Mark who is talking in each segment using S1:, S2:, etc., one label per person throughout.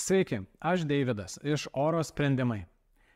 S1: Sveiki, aš Deividas iš Oro sprendimai.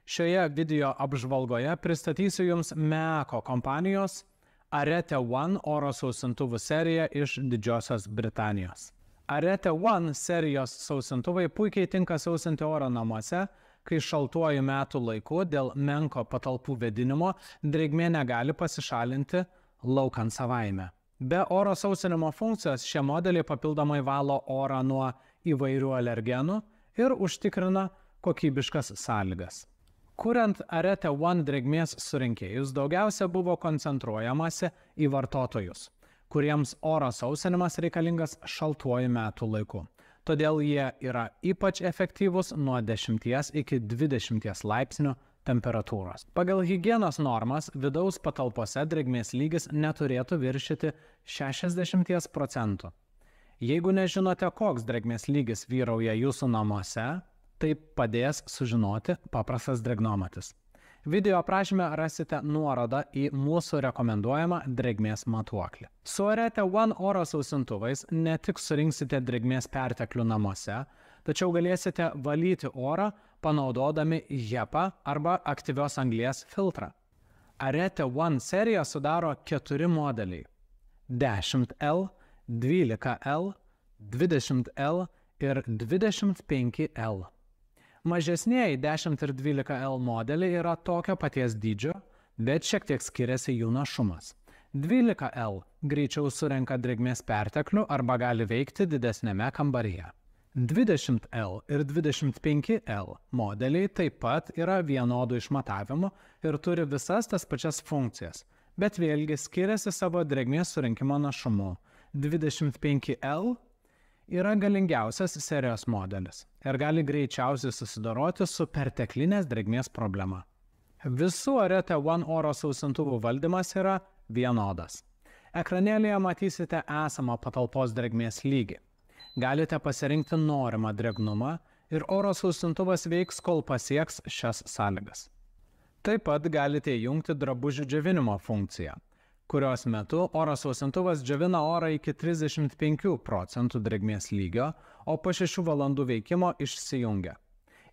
S1: Šioje video apžvalgoje pristatysiu Jums Meako kompanijos Arete One oro sausintuvų seriją iš Didžiosios Britanijos. Arete One serijos sausintuvai puikiai tinka sausinti oro namuose, kai šaltuoju metų laiku dėl menko patalpų vėdinimo drėgmė negali pasišalinti laukant savaime. Be oro sausinimo funkcijos šie modeliai papildomai valo orą nuo įvairių alergenų ir užtikrina kokybiškas sąlygas. Kuriant Arete One drėgmės surinkėjus, daugiausia buvo koncentruojamasi į vartotojus, kuriems oro sausinimas reikalingas šaltuoju metų laiku. Todėl jie yra ypač efektyvūs nuo 10 iki 20 laipsnių temperatūros. Pagal higienos normas vidaus patalpose drėgmės lygis neturėtų viršyti 60%. Jeigu nežinote, koks drėgmės lygis vyrauja jūsų namuose, tai padės sužinoti paprastas drėgnomatis. Video aprašyme rasite nuorodą į mūsų rekomenduojamą drėgmės matuoklį. Su Arete One oro sausintuvais ne tik surinksite drėgmės perteklių namuose, tačiau galėsite valyti orą panaudodami HEPA arba aktyvios anglies filtrą. Arete One seriją sudaro 4 modeliai – 10L, 12L, 20L ir 25L. Mažesnieji 10 ir 12L modeliai yra tokio paties dydžio, bet šiek tiek skiriasi jų našumas. 12L greičiau surenka drėgmės perteklių arba gali veikti didesnėme kambaryje. 20L ir 25L modeliai taip pat yra vienodų išmatavimų ir turi visas tas pačias funkcijas, bet vėlgi skiriasi savo drėgmės surinkimo našumu. 25L yra galingiausias serijos modelis ir gali greičiausiai susidoroti su perteklinės drėgmės problema. Visų Arete One oro sausintuvų valdymas yra vienodas. Ekranėlėje matysite esamą patalpos drėgmės lygį. Galite pasirinkti norimą drėgnumą ir oro sausintuvas veiks, kol pasieks šias sąlygas. Taip pat galite įjungti drabužių džiovinimo funkciją, kurios metu oro sausintuvas džiovina orą iki 35% drėgmės lygio, o po 6 valandų veikimo išsijungia.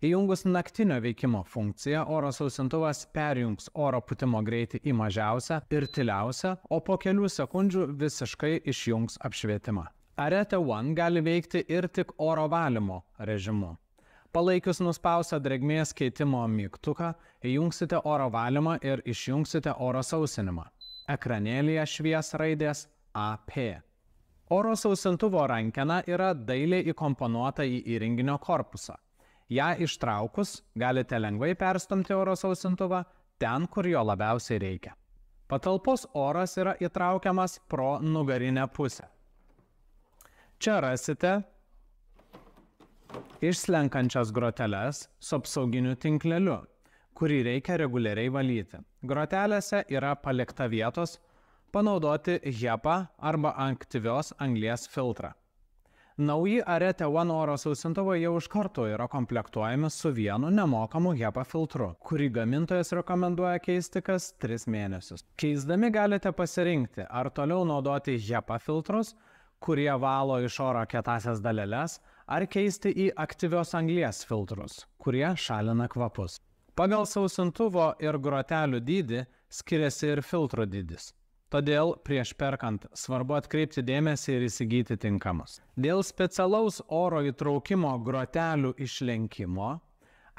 S1: Įjungus naktinio veikimo funkciją, oro sausintuvas perjungs oro pūtimo greitį į mažiausią ir tyliausią, o po kelių sekundžių visiškai išjungs apšvietimą. Arete One gali veikti ir tik oro valymo režimu. Palaikius nuspaustą drėgmės keitimo mygtuką, įjungsite oro valymą ir išjungsite oro sausinimą. Ekranėlėje švies raidės AP. Oro sausintuvo rankena yra dailiai įkomponuota į įrenginio korpusą. Ja ištraukus galite lengvai perstumti oro sausintuvą ten, kur jo labiausiai reikia. Patalpos oras yra įtraukiamas pro nugarinę pusę. Čia rasite išslenkančias groteles su apsauginiu tinkleliu, kurį reikia reguliariai valyti. Grotelėse yra palikta vietos panaudoti HEPA arba aktyvios anglies filtrą. Nauji Arete One oro sausintuvai jau iš karto yra komplektuojami su vienu nemokamu HEPA filtru, kurį gamintojas rekomenduoja keisti kas 3 mėnesius. Keisdami galite pasirinkti, ar toliau naudoti HEPA filtrus, kurie valo iš oro kietąsias daleles, ar keisti į aktyvios anglies filtrus, kurie šalina kvapus. Pagal sausintuvo ir grotelių dydį skiriasi ir filtro dydis. Todėl prieš perkant svarbu atkreipti dėmesį ir įsigyti tinkamus. Dėl specialaus oro įtraukimo grotelių išlenkimo,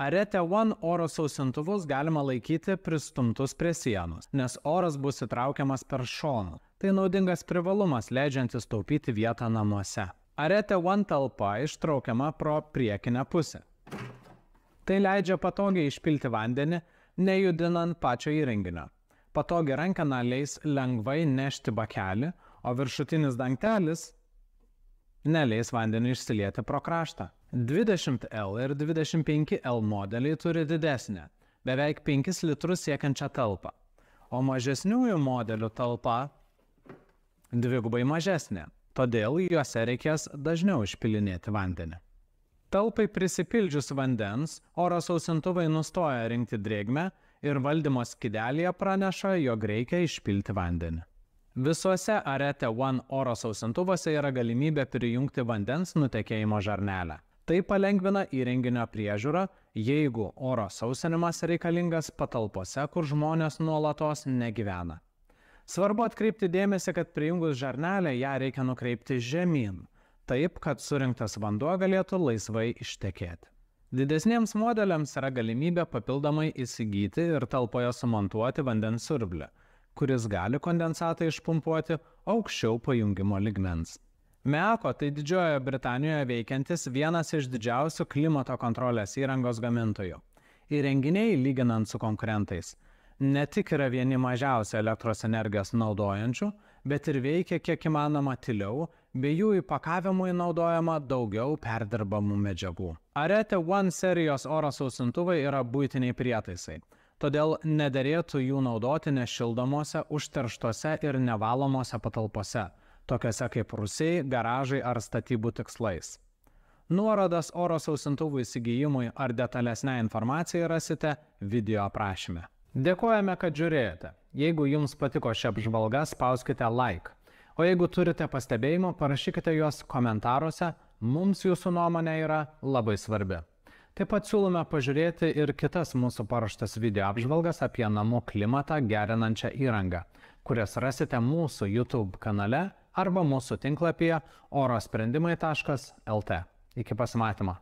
S1: Arete One oro sausintuvus galima laikyti pristumtus prie sienos, nes oras bus įtraukiamas per šoną. Tai naudingas privalumas, leidžiantis taupyti vietą namuose. Arete One talpa ištraukiama pro priekinę pusę. Tai leidžia patogiai išpilti vandenį, nejudinant pačio įrenginio. Patogi rankena leis lengvai nešti bakelį, o viršutinis dangtelis neleis vandenį išsilieti pro kraštą. 20L ir 25L modeliai turi didesnę, beveik 5 litrus siekiančią talpą, o mažesniųjų modelių talpa dvigubai mažesnė, todėl juose reikės dažniau išpilinėti vandenį. Talpai prisipildžius vandens, oro sausintuvai nustoja rinkti drėgmę ir valdymo skydelėje praneša, jog reikia išpilti vandenį. Visuose Arete One oro sausintuvuose yra galimybė prijungti vandens nutekėjimo žarnelę. Tai palengvina įrenginio priežiūrą, jeigu oro sausinimas reikalingas patalpose, kur žmonės nuolatos negyvena. Svarbu atkreipti dėmesį, kad prijungus žarnelę ją reikia nukreipti žemyn, taip, kad surinktas vanduo galėtų laisvai ištekėti. Didesniems modeliams yra galimybė papildomai įsigyti ir talpoje sumontuoti vandens siurblį, kuris gali kondensatą išpumpuoti aukščiau pajungimo lygmens. MEACO tai Didžiojoje Britanijoje veikiantis vienas iš didžiausių klimato kontrolės įrangos gamintojų. Įrenginiai, lyginant su konkurentais, ne tik yra vieni mažiausiai elektros energijos naudojančių, bet ir veikia kiek įmanoma tyliau, bei jų įpakavimui naudojama daugiau perdirbamų medžiagų. Arete One serijos oro sausintuvai yra buitiniai prietaisai, todėl nederėtų jų naudoti nešildomose, užterštose ir nevalomose patalpose, tokiose kaip rūsiai, garažai ar statybų tikslais. Nuorodas oro sausintuvų įsigijimui ar detalesnę informaciją rasite video aprašyme. Dėkojame, kad žiūrėjote. Jeigu jums patiko ši apžvalga, spauskite like. O jeigu turite pastebėjimų, parašykite juos komentaruose, mums jūsų nuomonė yra labai svarbi. Taip pat siūlome pažiūrėti ir kitas mūsų paruoštas video apžvalgas apie namų klimatą gerinančią įrangą, kurias rasite mūsų YouTube kanale arba mūsų tinklapyje orosprendimai.lt. Iki pasimatymo.